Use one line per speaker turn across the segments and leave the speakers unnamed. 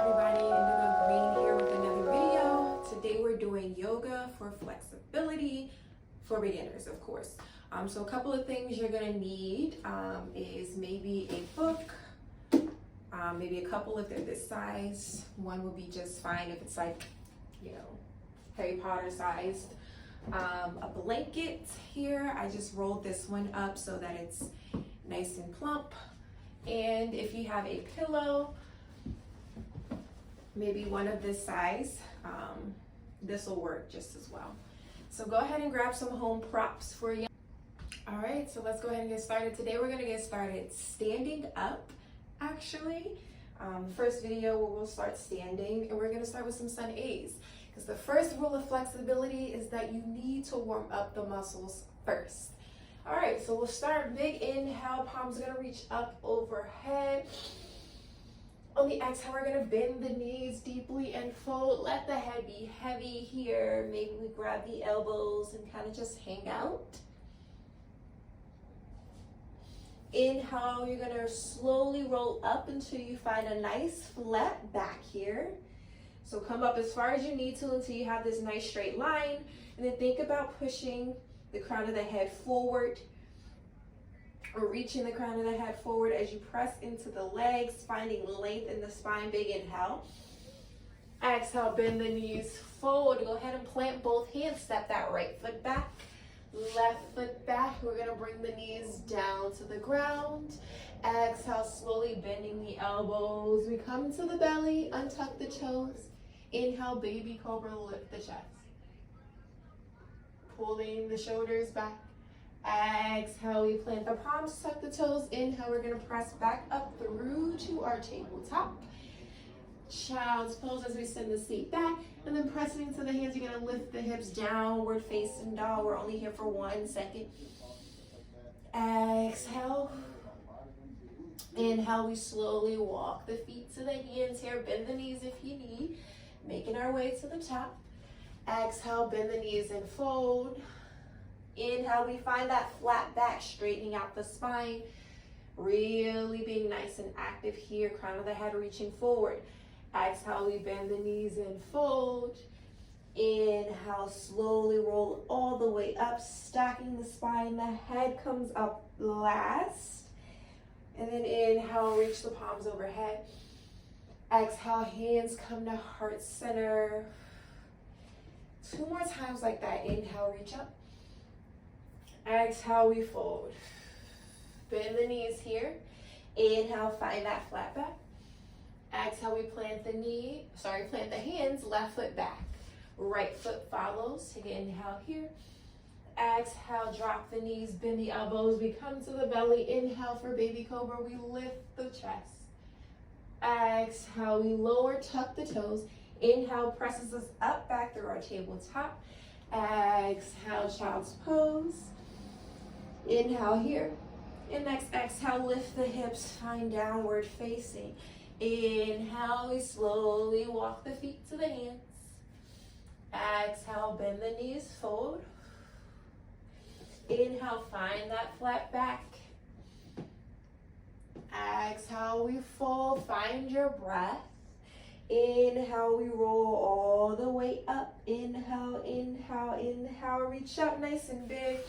everybody, Indigo Green here with another video. Today we're doing yoga for flexibility for beginners, of course. So a couple of things you're gonna need is maybe a book, maybe a couple if they're this size. One would be just fine if it's like, Harry Potter sized. A blanket here, I just rolled this one up so that it's nice and plump. And if you have a pillow, maybe one of this size, this will work just as well. So go ahead and grab some home props for you. All right, so let's go ahead and get started. Today we're gonna get started standing up, actually. First video we'll start standing, and we're gonna start with some sun A's. Because the first rule of flexibility is that you need to warm up the muscles first. All right, so we'll start big inhale, palms gonna reach up overhead. On the exhale, we're gonna bend the knees deeply and fold. Let the head be heavy here. Maybe we grab the elbows and kind of just hang out. Inhale, you're gonna slowly roll up until you find a nice flat back here. So come up as far as you need to until you have this nice straight line. And then think about pushing the crown of the head forward, or reaching the crown of the head forward as you press into the legs, finding length in the spine. Big inhale. Exhale, bend the knees forward. Go ahead and plant both hands. Step that right foot back, left foot back. We're gonna bring the knees down to the ground. Exhale, slowly bending the elbows. We come to the belly, untuck the toes. Inhale, baby cobra, lift the chest. Pulling the shoulders back. Exhale, we plant the palms, tuck the toes. Inhale, we're gonna press back up through to our tabletop. Child's pose as we send the seat back, and then pressing into the hands, you're gonna lift the hips, downward facing dog. We're only here for 1 second. Exhale. Inhale, we slowly walk the feet to the hands here. Bend the knees if you need. Making our way to the top. Exhale, bend the knees and fold. Inhale, we find that flat back, straightening out the spine. Really being nice and active here. Crown of the head reaching forward. Exhale, we bend the knees and fold. Inhale, slowly roll all the way up, stacking the spine. The head comes up last. And then inhale, reach the palms overhead. Exhale, hands come to heart center. 2 more times like that. Inhale, reach up. Exhale, we fold. Bend the knees here. Inhale, find that flat back. Exhale, we plant the hands, left foot back. Right foot follows. Take an inhale here. Exhale, drop the knees, bend the elbows. We come to the belly. Inhale for baby cobra. We lift the chest. Exhale, we lower, tuck the toes. Inhale, presses us up, back through our tabletop. Exhale, child's pose. Inhale here. And next exhale, lift the hips, find downward facing. Inhale, we slowly walk the feet to the hands. Exhale, bend the knees, fold. Inhale, find that flat back. Exhale, we fold, find your breath. Inhale, we roll all the way up. Inhale, inhale, inhale, reach up nice and big.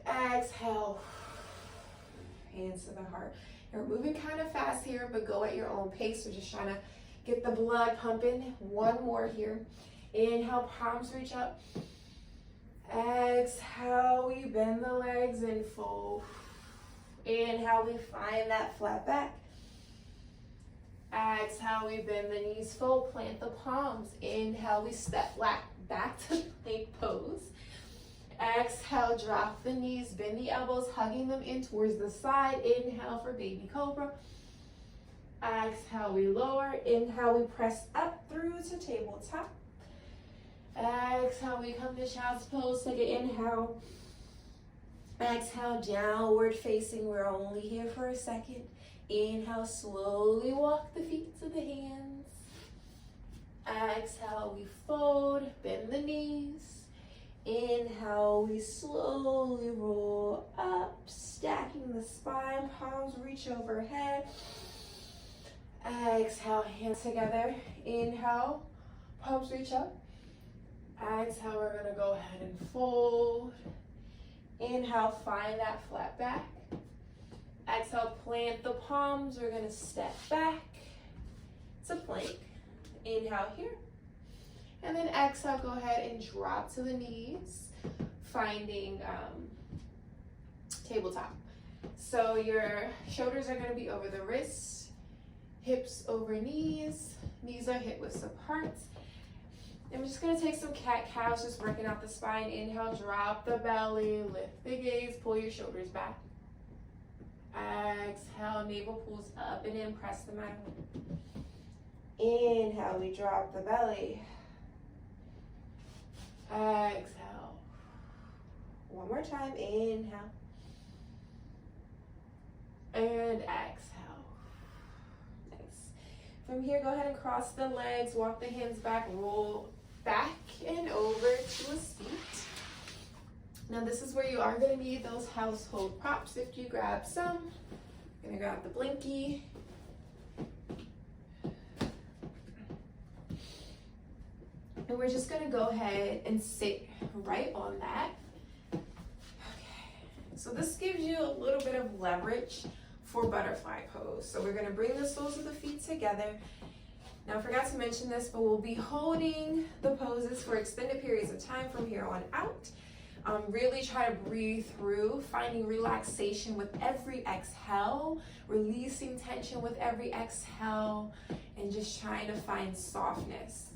Exhale, hands to the heart. You're moving kind of fast here, but go at your own pace. We're just trying to get the blood pumping. 1 more here. Inhale, palms reach up. Exhale, we bend the legs and fold. Inhale, we find that flat back. Exhale, we bend the knees, fold, plant the palms. Inhale, we step back to plank pose. Exhale, drop the knees, bend the elbows, hugging them in towards the side. Inhale for baby cobra. Exhale, we lower. Inhale, we press up through to tabletop. Exhale, we come to child's pose. Take an inhale. Exhale, downward facing. We're only here for a second. Inhale, slowly walk the feet to the hands. Exhale, we fold, bend the knees. Inhale, we slowly roll up, stacking the spine, palms reach overhead. Exhale, hands together. Inhale, palms reach up. Exhale, we're gonna go ahead and fold. Inhale, find that flat back. Exhale, plant the palms. We're gonna step back. It's a plank. Inhale here. And then exhale, go ahead and drop to the knees, finding tabletop. So your shoulders are gonna be over the wrists, hips over knees, knees are hip widths apart. I'm just gonna take some cat-cows, just working out the spine. Inhale, drop the belly, lift the gaze, pull your shoulders back. Exhale, navel pulls up and in, press the mat. Inhale, we drop the belly. Exhale. One more time, inhale. And exhale. Nice. From here, go ahead and cross the legs, walk the hands back, roll back and over to a seat. Now this is where you are gonna need those household props. If you grab some, I'm gonna grab the blankie. And we're just gonna go ahead and sit right on that. Okay, so this gives you a little bit of leverage for butterfly pose. So we're gonna bring the soles of the feet together. Now I forgot to mention this, but we'll be holding the poses for extended periods of time from here on out. Really try to breathe through, finding relaxation with every exhale, releasing tension with every exhale, and just trying to find softness.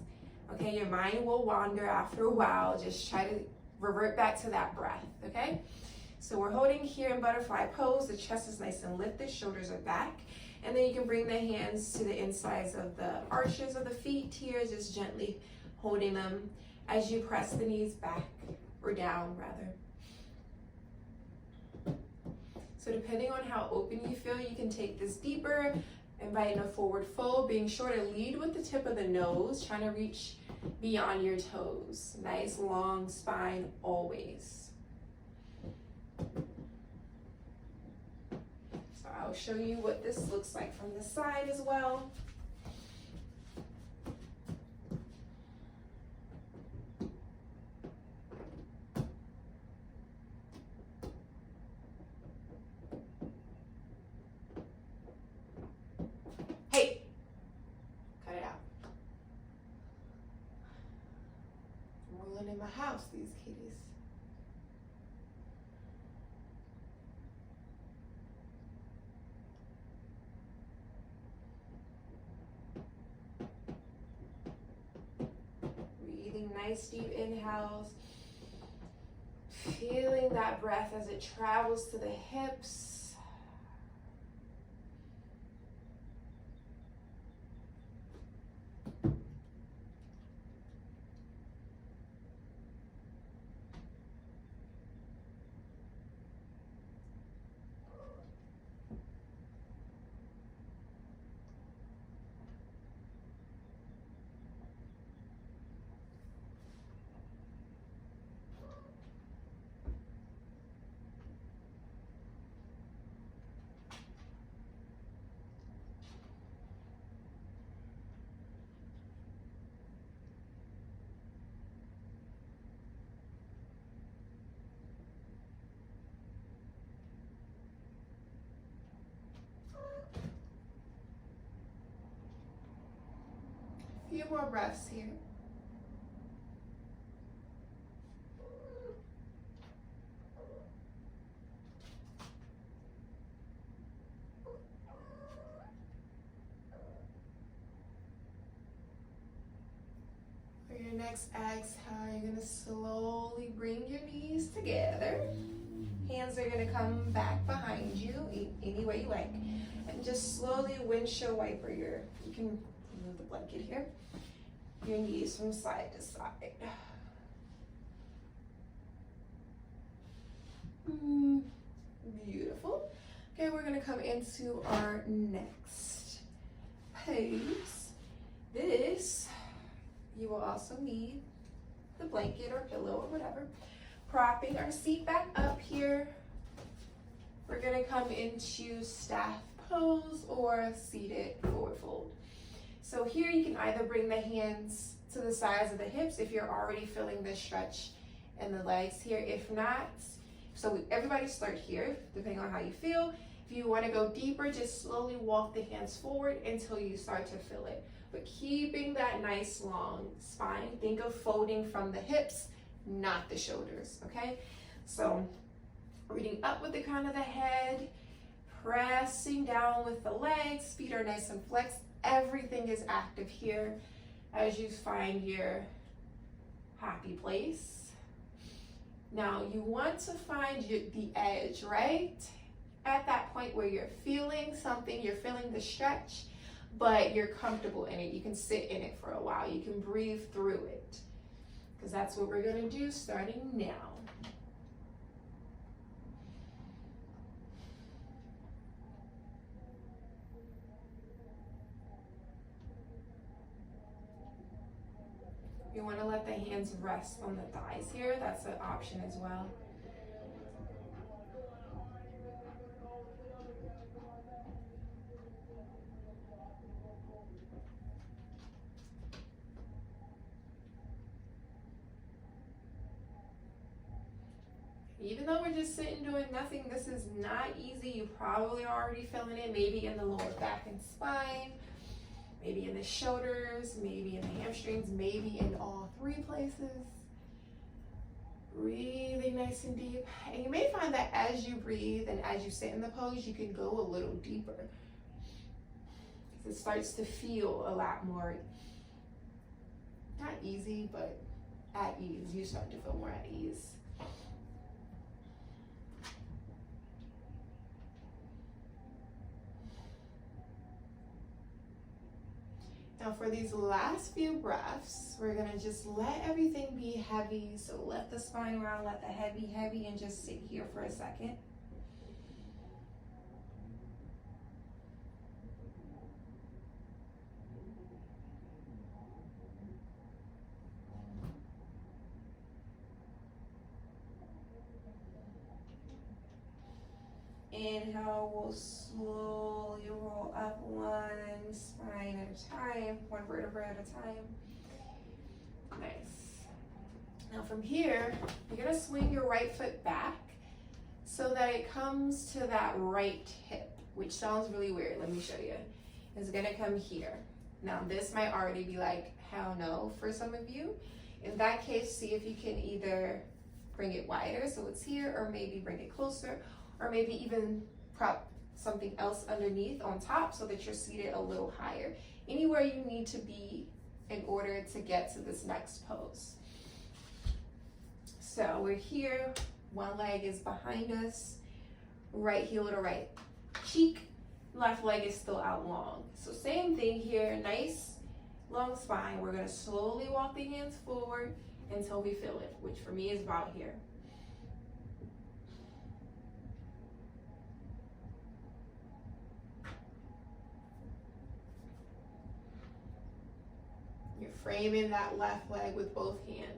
Okay, your mind will wander after a while. Just try to revert back to that breath, okay? So we're holding here in butterfly pose. The chest is nice and lifted, shoulders are back. And then you can bring the hands to the insides of the arches of the feet here, just gently holding them as you press the knees back, or down rather. So depending on how open you feel, you can take this deeper, inviting a forward fold, being sure to lead with the tip of the nose, trying to reach beyond your toes. Nice long spine always. So I'll show you what this looks like from the side as well. Hey, cut it out. Rolling in my house, these kitties. Breathing nice deep inhales. Feeling that breath as it travels to the hips. Few more breaths here. For your next exhale, you're gonna slowly bring your knees together. Hands are gonna come back behind you, any way you like. And just slowly windshield wiper you can move the blanket here, your knees from side to side. Beautiful. Okay, we're gonna come into our next pose. This, you will also need the blanket or pillow or whatever. Propping our seat back up here. We're gonna come into staff pose. pose or seated forward fold. So here you can either bring the hands to the sides of the hips if you're already feeling the stretch in the legs here. If not, everybody start here, depending on how you feel. If you want to go deeper, just slowly walk the hands forward until you start to feel it. But keeping that nice long spine, think of folding from the hips, not the shoulders, okay? So reading up with the crown of the head, pressing down with the legs, feet are nice and flexed. Everything is active here as you find your happy place. Now you want to find the edge, right? At that point where you're feeling something, you're feeling the stretch, but you're comfortable in it. You can sit in it for a while. You can breathe through it, because that's what we're gonna do starting now. You want to let the hands rest on the thighs here. That's an option as well. Even though we're just sitting doing nothing, this is not easy. You probably are already feeling it, maybe in the lower back and spine, maybe in the shoulders, maybe in the hamstrings, maybe in all three places. Breathing nice and deep. And you may find that as you breathe and as you sit in the pose, you can go a little deeper, because it starts to feel a lot more, not easy, but at ease. You start to feel more at ease. Now for these last few breaths, we're gonna just let everything be heavy. So let the spine round, let the head be heavy, and just sit here for a second. Inhale, we'll slowly roll up one spine at a time, one vertebra at a time. Nice. Now from here, you're gonna swing your right foot back so that it comes to that right hip, which sounds really weird. Let me show you. It's gonna come here. Now this might already be like, hell no for some of you. In that case, see if you can either bring it wider so it's here, or maybe bring it closer, or maybe even prop something else underneath on top so that you're seated a little higher. Anywhere you need to be in order to get to this next pose. So we're here, one leg is behind us, right heel to right cheek, left leg is still out long. So same thing here, nice long spine. We're gonna slowly walk the hands forward until we feel it, which for me is about here. You're framing that left leg with both hands.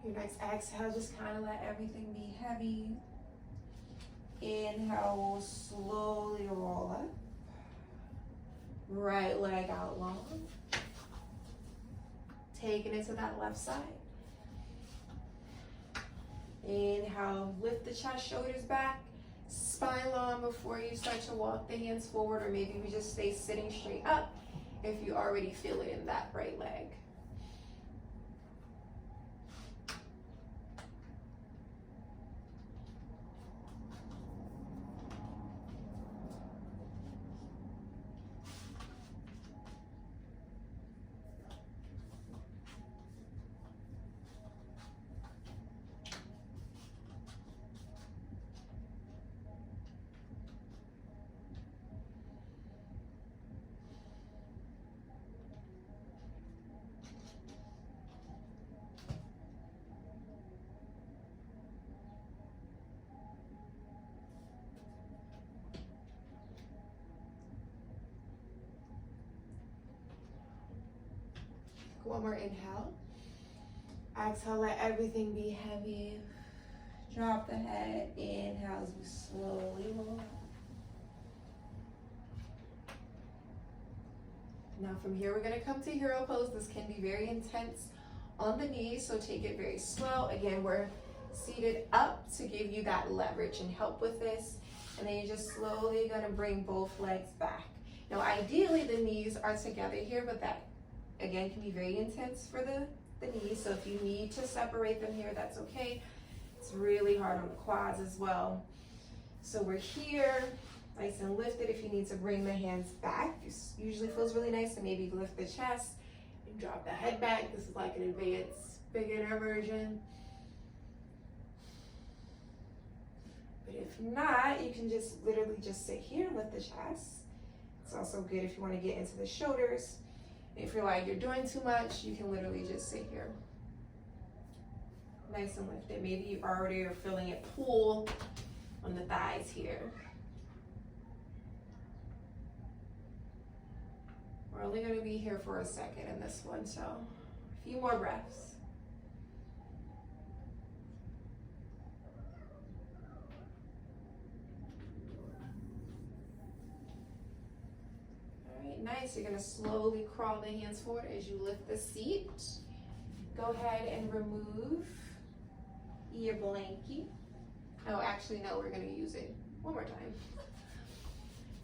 Your next exhale, just kind of let everything be heavy. Inhale, we'll slowly roll up. Right leg out long. Taking it to that left side. Inhale, lift the chest, shoulders back, spine long before you start to walk the hands forward, or maybe we just stay sitting straight up if you already feel it in that right leg. One more inhale. Exhale, let everything be heavy. Drop the head. Inhale as we slowly roll up. Now from here, we're gonna come to hero pose. This can be very intense on the knees, so take it very slow. Again, we're seated up to give you that leverage and help with this. And then you're just slowly gonna bring both legs back. Now, ideally, the knees are together here, but that, again, can be very intense for the knees. So if you need to separate them here, that's okay. It's really hard on the quads as well. So we're here, nice and lifted. If you need to bring the hands back, this usually feels really nice. So maybe lift the chest and drop the head back. This is like an advanced beginner version. But if not, you can just literally just sit here and lift the chest. It's also good if you want to get into the shoulders. If you're like, you're doing too much, you can literally just sit here. Nice and lifted. Maybe you already are feeling it pull on the thighs here. We're only going to be here for a second in this one, so a few more breaths. All right, nice. You're going to slowly crawl the hands forward as you lift the seat. Go ahead and remove your blankie. Oh, actually, no, we're going to use it one more time.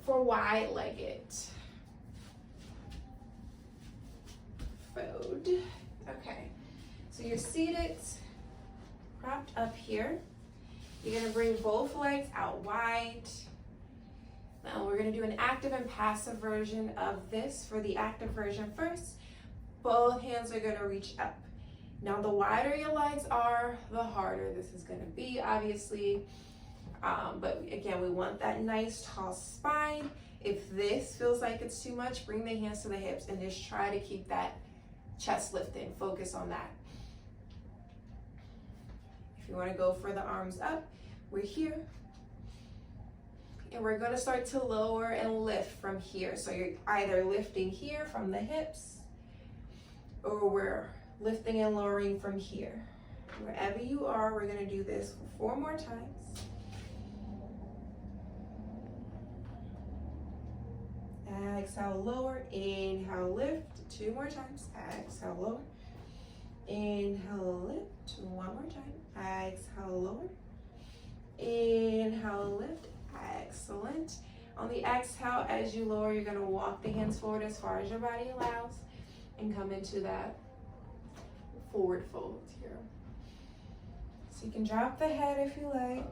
For wide-legged fold. Okay, so you're seated, propped up here. You're gonna bring both legs out wide. Now we're gonna do an active and passive version of this. For the active version first, both hands are gonna reach up. Now the wider your legs are, the harder this is gonna be, obviously. But again, we want that nice tall spine. If this feels like it's too much, bring the hands to the hips and just try to keep that chest lifting. Focus on that. If you want to go for the arms up, we're here. And we're going to start to lower and lift from here. So you're either lifting here from the hips, or we're lifting and lowering from here. Wherever you are, we're going to do this for 4 more times. Exhale, lower. Inhale, lift. 2 more times. Exhale, lower. Inhale, lift. 1 more time. Exhale, lower. Inhale, lift. Excellent. On the exhale, as you lower, you're going to walk the hands forward as far as your body allows and come into that forward fold here. So you can drop the head if you like.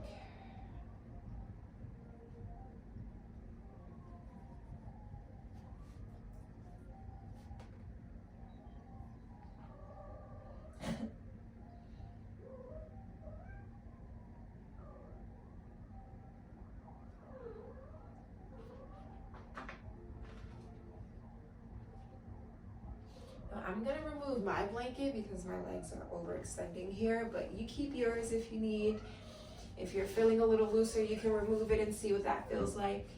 I'm gonna remove my blanket because my legs are overextending here, but you keep yours if you need. If you're feeling a little looser, you can remove it and see what that feels like.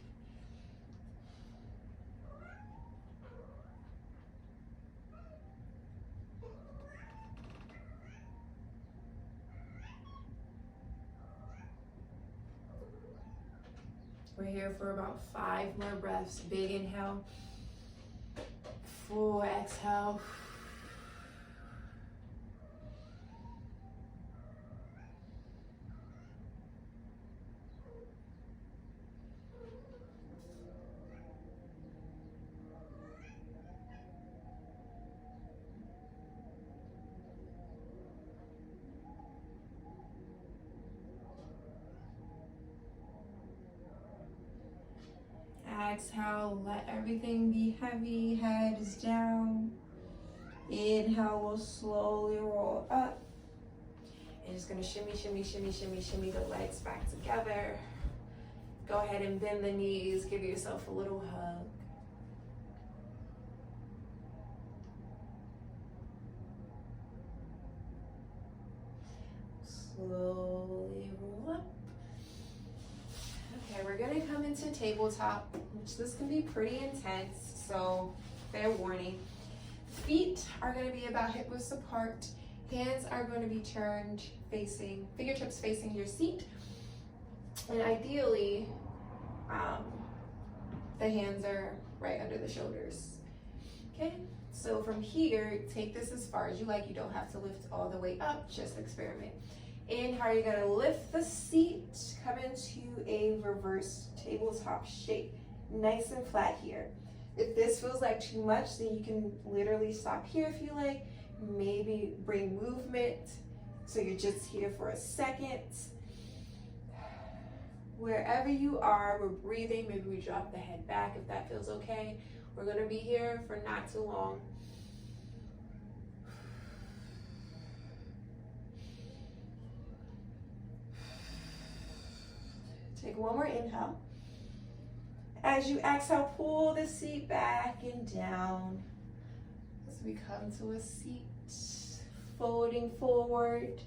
We're here for about 5 more breaths. Big inhale. Full exhale. Exhale, let everything be heavy, head is down. Inhale, we'll slowly roll up. And just gonna shimmy, shimmy, shimmy, shimmy, shimmy the legs back together. Go ahead and bend the knees, give yourself a little hug. Slowly roll up. Okay, we're gonna come into tabletop, which this can be pretty intense, so fair warning. Feet are going to be about hip width apart. Hands are going to be turned facing, fingertips facing your seat. And ideally, the hands are right under the shoulders. Okay, so from here, take this as far as you like. You don't have to lift all the way up, just experiment. Inhale, you're gonna lift the seat, come into a reverse tabletop shape. Nice and flat here. If this feels like too much, then you can literally stop here if you like. Maybe bring movement, so you're just here for a second. Wherever you are, we're breathing. Maybe we drop the head back if that feels okay. We're gonna be here for not too long. Take one more inhale. As you exhale, pull the seat back and down. As we come to a seat, folding forward,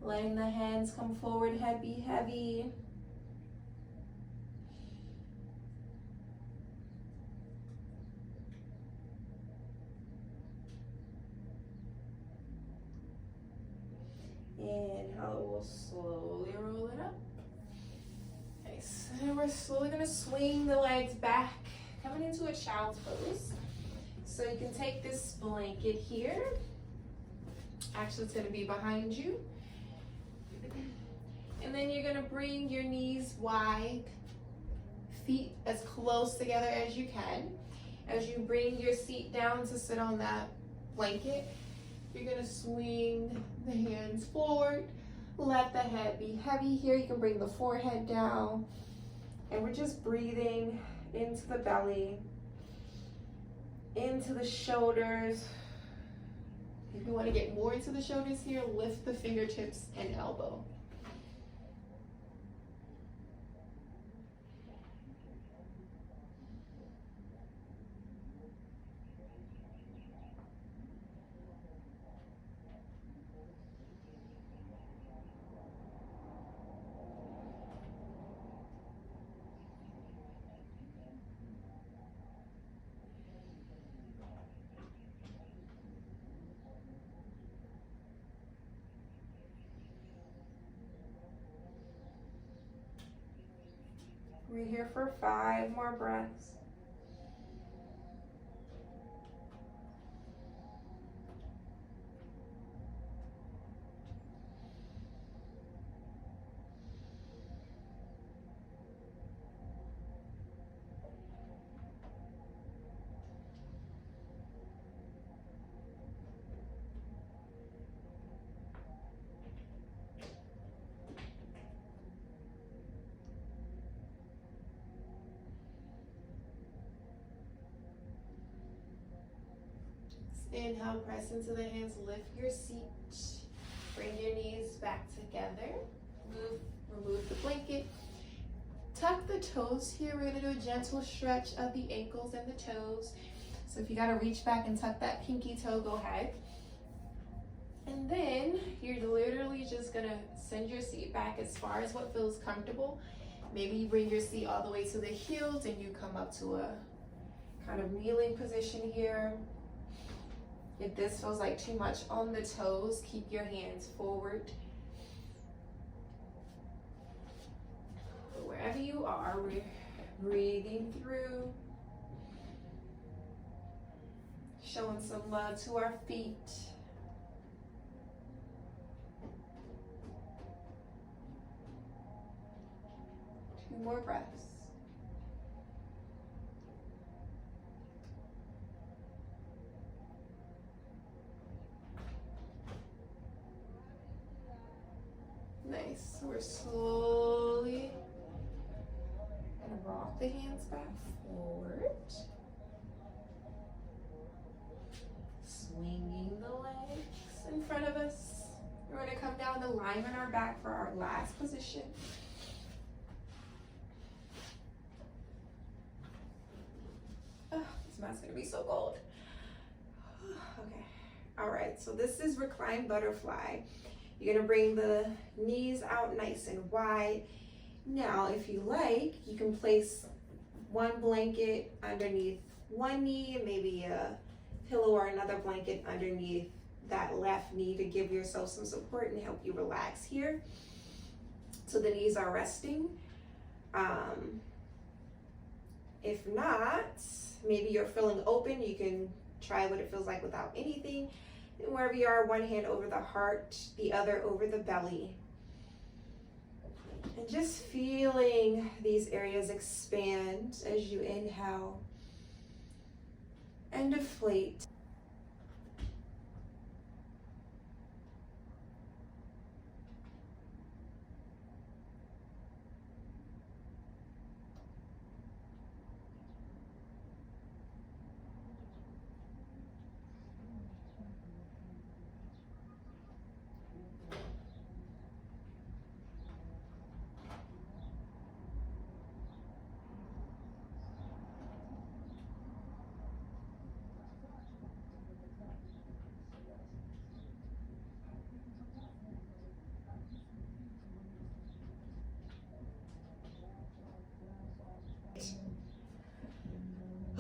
letting the hands come forward, head be heavy. Inhale, we'll slowly roll it up. Nice. And we're slowly gonna swing the legs back, coming into a child's pose. So you can take this blanket here. Actually, it's gonna be behind you. And then you're gonna bring your knees wide, feet as close together as you can. As you bring your seat down to sit on that blanket, you're gonna swing the hands forward. Let the head be heavy here. You can bring the forehead down. And we're just breathing into the belly, into the shoulders. If you want to get more into the shoulders here, lift the fingertips and elbow. We're here for 5 more breaths. Inhale, press into the hands, lift your seat. Bring your knees back together. Remove the blanket. Tuck the toes here. We're gonna do a gentle stretch of the ankles and the toes. So if you gotta reach back and tuck that pinky toe, go ahead. And then you're literally just gonna send your seat back as far as what feels comfortable. Maybe you bring your seat all the way to the heels and you come up to a kind of kneeling position here. If this feels like too much on the toes, keep your hands forward. But wherever you are, we're breathing through. Showing some love to our feet. Two more breaths. Nice. We're slowly gonna rock the hands back forward. Swinging the legs in front of us. We're gonna come down the line on our back for our last position. Oh, this mat's gonna be so cold. Okay. All right, so this is reclined butterfly. You're gonna bring the knees out nice and wide. Now, if you like, you can place one blanket underneath one knee, maybe a pillow or another blanket underneath that left knee to give yourself some support and help you relax here. So the knees are resting. If not, maybe you're feeling open, you can try what it feels like without anything. And wherever you are, one hand over the heart, the other over the belly. And just feeling these areas expand as you inhale and deflate.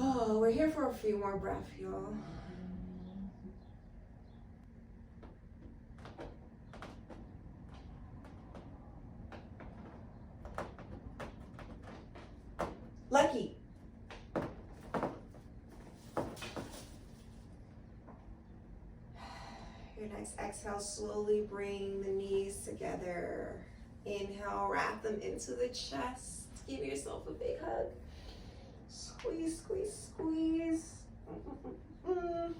Oh, we're here for a few more breaths, y'all. Lucky. Your next exhale, slowly bring the knees together. Inhale, wrap them into the chest. Give yourself a big hug. Squeeze, squeeze, squeeze. And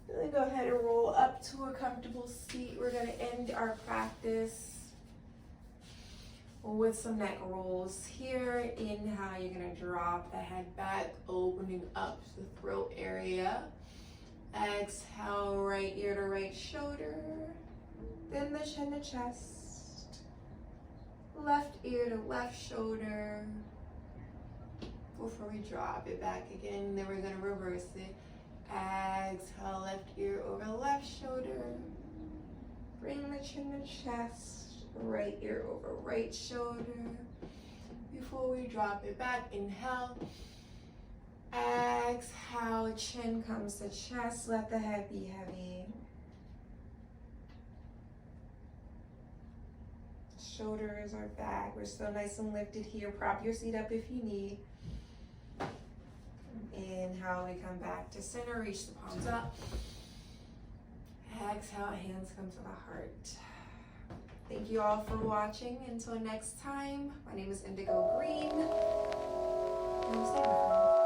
then go ahead and roll up to a comfortable seat. We're going to end our practice with some neck rolls. Here, inhale, you're going to drop the head back, opening up the throat area. Exhale, right ear to right shoulder. Then the chin to chest. Left ear to left shoulder. Before we drop it back again, then we're going to reverse it. Exhale, left ear over left shoulder. Bring the chin to chest. Right ear over right shoulder. Before we drop it back, inhale. Exhale, chin comes to chest. Let the head be heavy. Shoulders are back. We're still nice and lifted here. Prop your seat up if you need. Inhale, we come back to center. Reach the palms up. Exhale, hands come to the heart. Thank you all for watching. Until next time, my name is Indigo Green. Namaste.